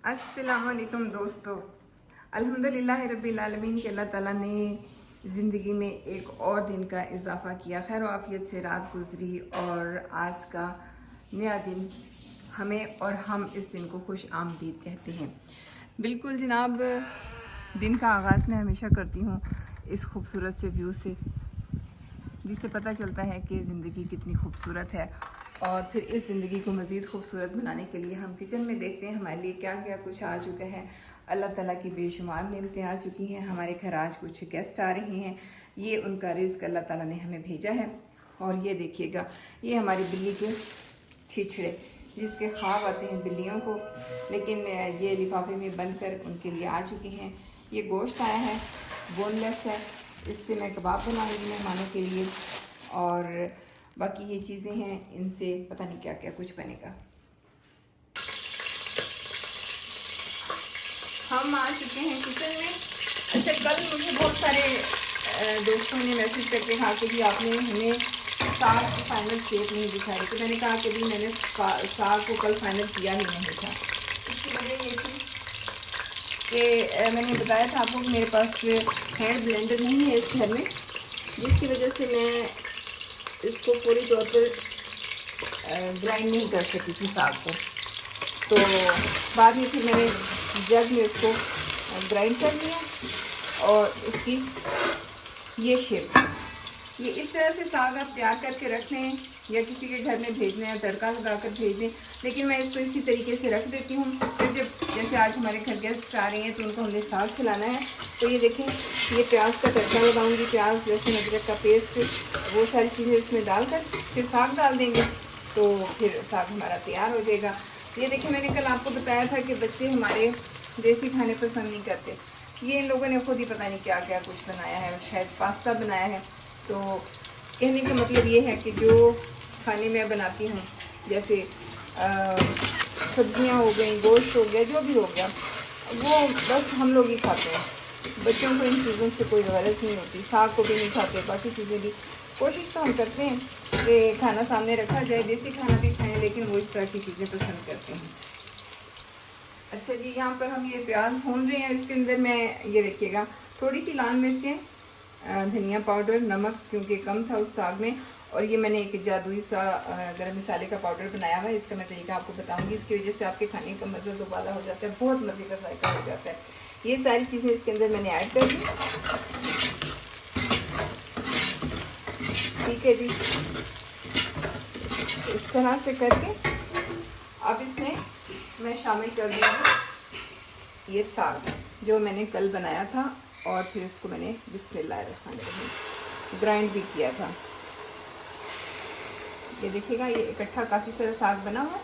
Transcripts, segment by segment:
अस्सलामुअलैकुम दोस्तों। अल्हम्दुलिल्लाह रब्बिल आलमीन के अल्लाह ताला ने ज़िंदगी में एक और दिन का इजाफ़ा किया, खैर आफियत से रात गुजरी और आज का नया दिन हमें और हम इस दिन को खुश आमदीद कहते हैं। बिल्कुल जनाब, दिन का आगाज़ मैं हमेशा करती हूँ इस खूबसूरत से व्यू से, जिससे पता चलता है कि ज़िंदगी कितनी खूबसूरत है। और फिर इस ज़िंदगी को मज़ीद खूबसूरत बनाने के लिए हम किचन में देखते हैं हमारे लिए क्या क्या कुछ आ चुका है। अल्लाह ताला की बेशुमार नेमतें आ चुकी हैं। हमारे घर आज कुछ गेस्ट आ रहे हैं, ये उनका रिज़्क अल्लाह ताला ने हमें भेजा है। और ये देखिएगा, ये हमारी बिल्ली के छिछड़े जिसके ख्वाब आते हैं बिल्लियों को, लेकिन ये लिफाफे में बंद कर उनके लिए आ चुके हैं। ये गोश्त आया है, बोनलेस है, इससे मैं कबाब बनाऊंगी मेहमानों के लिए। और बाकी ये चीज़ें हैं, इनसे पता नहीं क्या क्या कुछ बनेगा। हम आ चुके हैं किचन में। अच्छा, कल मुझे बहुत सारे दोस्तों ने मैसेज करके कहा कि भी आपने हमें साग की फाइनल शेप नहीं दिखाई, तो मैंने कहा कि भी मैंने साग को कल फाइनल किया ही नहीं था। इसकी वजह ये थी कि मैंने बताया था आपको कि मेरे पास हैंड ब्लेंडर नहीं है इस घर में, जिसकी वजह से मैं इसको पूरी तौर पर ग्राइंड नहीं कर सकी थी साग को। तो बाद में फिर मैंने जग में उसको ग्राइंड कर लिया और उसकी ये शेप, ये इस तरह से साग आप तैयार करके रख लें या किसी के घर में भेजना है तड़का लगा कर भेज दें, लेकिन मैं इसको इसी तरीके से रख देती हूँ। फिर जब जैसे आज हमारे घर गेस्ट आ रहे हैं तो उनको हमने साग खिलाना है, तो ये देखें, ये प्याज का तड़का लगाऊंगी, प्याज लहसुन अदरक का पेस्ट, वो सारी चीज़ें इसमें डालकर फिर साग डाल देंगे, तो फिर साग हमारा तैयार हो जाएगा। ये देखिए, मैंने कल आपको बताया था कि बच्चे हमारे देसी खाने पसंद नहीं करते। ये इन लोगों ने खुद ही पता नहीं क्या क्या कुछ बनाया है, शायद पास्ता बनाया है। तो कहने का मतलब ये है कि जो खाने मैं बनाती हूँ, जैसे सब्जियाँ हो गई, गोश्त हो गया, जो भी हो गया, वो बस हम लोग ही खाते हैं। बच्चों को इन चीज़ों से कोई गरज नहीं होती, साग को भी नहीं खाते, बाकी चीज़ें भी। कोशिश तो हम करते हैं कि खाना सामने रखा जाए, देसी खाना भी खाएं, लेकिन वो इस तरह की चीज़ें पसंद करते हैं। अच्छा जी, यहाँ पर हम ये प्याज भून रहे हैं। इसके अंदर मैं ये देखिएगा थोड़ी सी लाल मिर्चें, धनिया पाउडर, नमक क्योंकि कम था उस साग में, और ये मैंने एक जादुई सा गरम मसाले का पाउडर बनाया हुआ है। इसका मैं तरीका आपको बताऊंगी, इसकी वजह से आपके खाने का मज़ा दोबारा हो जाता है, बहुत मज़े का जायका हो जाता है। ये सारी चीज़ें इसके अंदर मैंने ऐड कर दी। ठीक है जी, इस तरह से करके अब इसमें मैं शामिल कर दूँगी ये साग जो मैंने कल बनाया था, और फिर इसको मैंने बिस्मिल्लाहिर्रहमानिर्रहीम ग्राइंड भी किया था। ये देखिएगा, ये इकट्ठा काफ़ी सारा साग बना हुआ।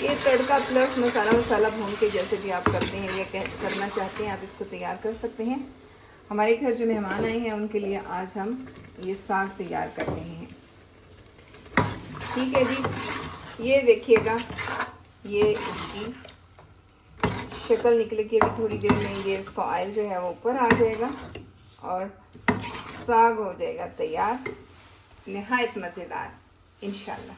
ये तड़का प्लस मसाला भून के जैसे भी आप करते हैं या करना चाहते हैं, आप इसको तैयार कर सकते हैं। हमारे घर जो मेहमान आए हैं उनके लिए आज हम ये साग तैयार कर रहे हैं। ठीक है जी, ये देखिएगा, ये इसकी शक्ल निकलेगी। अभी थोड़ी देर में ये इसका ऑयल जो है वो ऊपर आ जाएगा और साग हो जाएगा तैयार, निहायत मज़ेदार इंशाल्लाह।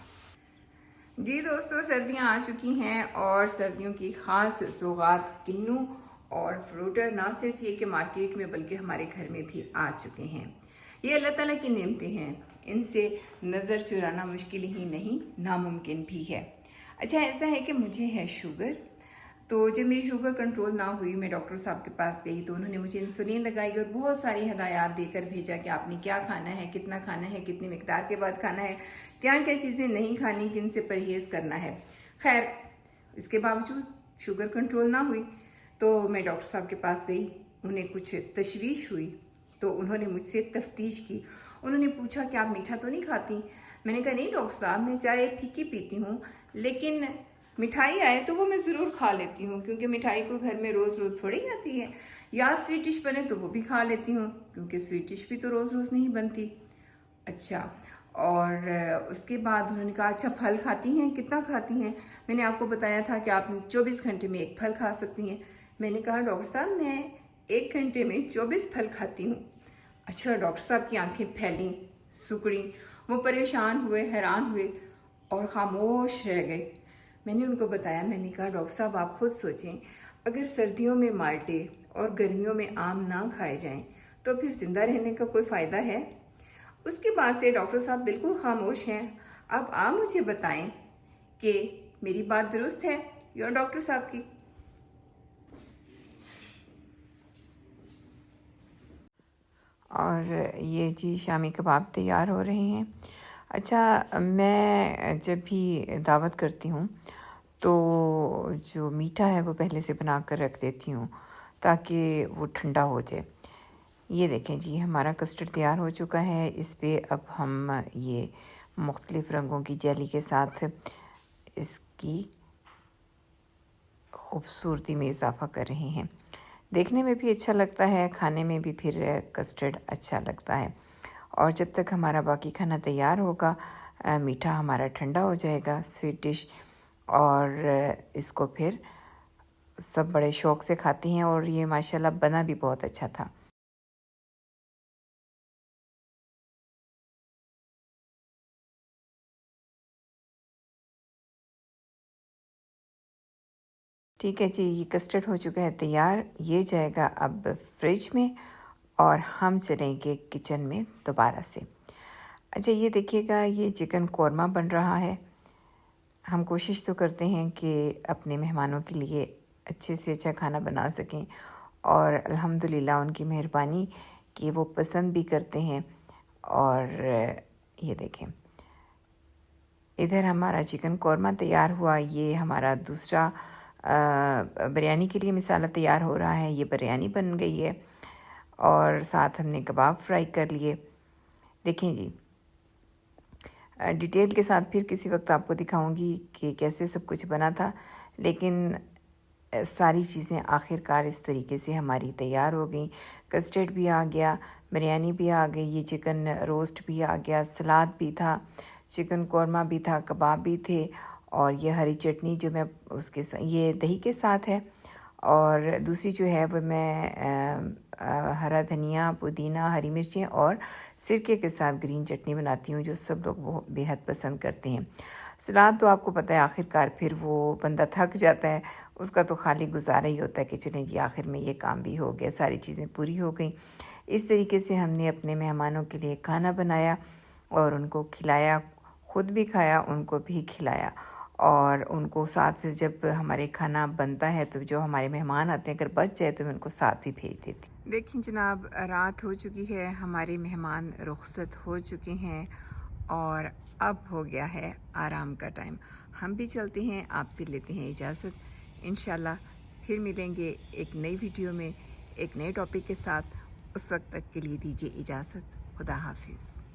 जी दोस्तों, सर्दियां आ चुकी हैं और सर्दियों की ख़ास सौगात किन्नू और फ्रूटर ना सिर्फ ये कि मार्केट में बल्कि हमारे घर में भी आ चुके हैं। ये अल्लाह ताला की नेमतें हैं, इनसे नज़र चुराना मुश्किल ही नहीं, नामुमकिन भी है। अच्छा, ऐसा है कि मुझे है शुगर, तो जब मेरी शुगर कंट्रोल ना हुई, मैं डॉक्टर साहब के पास गई तो उन्होंने मुझे इंसुलिन लगाई और बहुत सारी हदायत देकर भेजा कि आपने क्या खाना है, कितना खाना है, कितनी मिकदार के बाद खाना है, क्या क्या चीज़ें नहीं खानी, किन से परहेज़ करना है। खैर, इसके बावजूद शुगर कंट्रोल ना हुई तो मैं डॉक्टर साहब के पास गई। उन्हें कुछ तशवीश हुई तो उन्होंने मुझसे तफ्तीश की। उन्होंने पूछा कि आप मीठा तो नहीं खाती? मैंने कहा नहीं डॉक्टर साहब, मैं चाय फीकी पीती हूँ, लेकिन मिठाई आए तो वो मैं ज़रूर खा लेती हूँ, क्योंकि मिठाई को घर में रोज़ रोज़ थोड़ी आती है। या स्वीट डिश बने तो वो भी खा लेती हूँ, क्योंकि स्वीट डिश भी तो रोज़ रोज़ नहीं बनती। अच्छा, और उसके बाद उन्होंने कहा अच्छा फल खाती हैं, कितना खाती हैं? मैंने आपको बताया था कि आप 24 घंटे में एक फल खा सकती हैं। मैंने कहा डॉक्टर साहब, मैं 1 घंटे में 24 फल खाती हूँ। अच्छा, डॉक्टर साहब की आंखें फैलीं, सिकुड़ी, वो परेशान हुए, हैरान हुए और ख़ामोश रह गए। मैंने उनको बताया, मैंने कहा डॉक्टर साहब आप खुद सोचें, अगर सर्दियों में माल्टे और गर्मियों में आम ना खाए जाएं तो फिर ज़िंदा रहने का कोई फ़ायदा है? उसके बाद से डॉक्टर साहब बिल्कुल ख़ामोश हैं। अब आप मुझे बताएं कि मेरी बात दुरुस्त है या डॉक्टर साहब की? और ये जी शामी कबाब तैयार हो रहे हैं। अच्छा, मैं जब भी दावत करती हूँ तो जो मीठा है वो पहले से बना कर रख देती हूँ ताकि वो ठंडा हो जाए। ये देखें जी, हमारा कस्टर्ड तैयार हो चुका है। इस पे अब हम ये मुख्तलिफ़ रंगों की जेली के साथ इसकी खूबसूरती में इजाफ़ा कर रहे हैं। देखने में भी अच्छा लगता है, खाने में भी फिर कस्टर्ड अच्छा लगता है। और जब तक हमारा बाकी खाना तैयार होगा, मीठा हमारा ठंडा हो जाएगा, स्वीट डिश, और इसको फिर सब बड़े शौक़ से खाती हैं और ये माशाल्लाह बना भी बहुत अच्छा था। ठीक है जी, ये कस्टर्ड हो चुका है तैयार। ये जाएगा अब फ्रिज में और हम चलेंगे किचन में दोबारा से। अच्छा, ये देखिएगा, ये चिकन कोरमा बन रहा है। हम कोशिश तो करते हैं कि अपने मेहमानों के लिए अच्छे से अच्छा खाना बना सकें और अल्हम्दुलिल्लाह उनकी मेहरबानी कि वो पसंद भी करते हैं। और ये देखें, इधर हमारा चिकन कोरमा तैयार हुआ। ये हमारा दूसरा बिरयानी के लिए मसाला तैयार हो रहा है। ये बिरयानी बन गई है और साथ हमने कबाब फ्राई कर लिए। देखें जी, डिटेल के साथ फिर किसी वक्त आपको दिखाऊंगी कि कैसे सब कुछ बना था, लेकिन सारी चीज़ें आखिरकार इस तरीके से हमारी तैयार हो गई। कस्टर्ड भी आ गया, बिरयानी भी आ गई, ये चिकन रोस्ट भी आ गया, सलाद भी था, चिकन कोरमा भी था, कबाब भी थे, और ये हरी चटनी जो मैं उसके ये दही के साथ है, और दूसरी जो है वो मैं हरा धनिया, पुदीना, हरी मिर्चें और सिरके के साथ ग्रीन चटनी बनाती हूँ, जो सब लोग बहुत बेहद पसंद करते हैं। सलाद तो आपको पता है, आखिरकार फिर वो बंदा थक जाता है, उसका तो खाली गुजारा ही होता है कि चलें जी आखिर में ये काम भी हो गया, सारी चीज़ें पूरी हो गई। इस तरीके से हमने अपने मेहमानों के लिए खाना बनाया और उनको खिलाया, ख़ुद भी खाया, उनको भी खिलाया, और उनको साथ से जब हमारे खाना बनता है तो जो हमारे मेहमान आते हैं, अगर बच जाए तो मैं उनको साथ भी भेज देती। देखिए जनाब, रात हो चुकी है, हमारे मेहमान रुखसत हो चुके हैं और अब हो गया है आराम का टाइम। हम भी चलते हैं, आपसे लेते हैं इजाज़त। इंशाल्लाह फिर मिलेंगे एक नई वीडियो में एक नए टॉपिक के साथ। उस वक्त तक के लिए दीजिए इजाज़त। खुदा हाफिज़।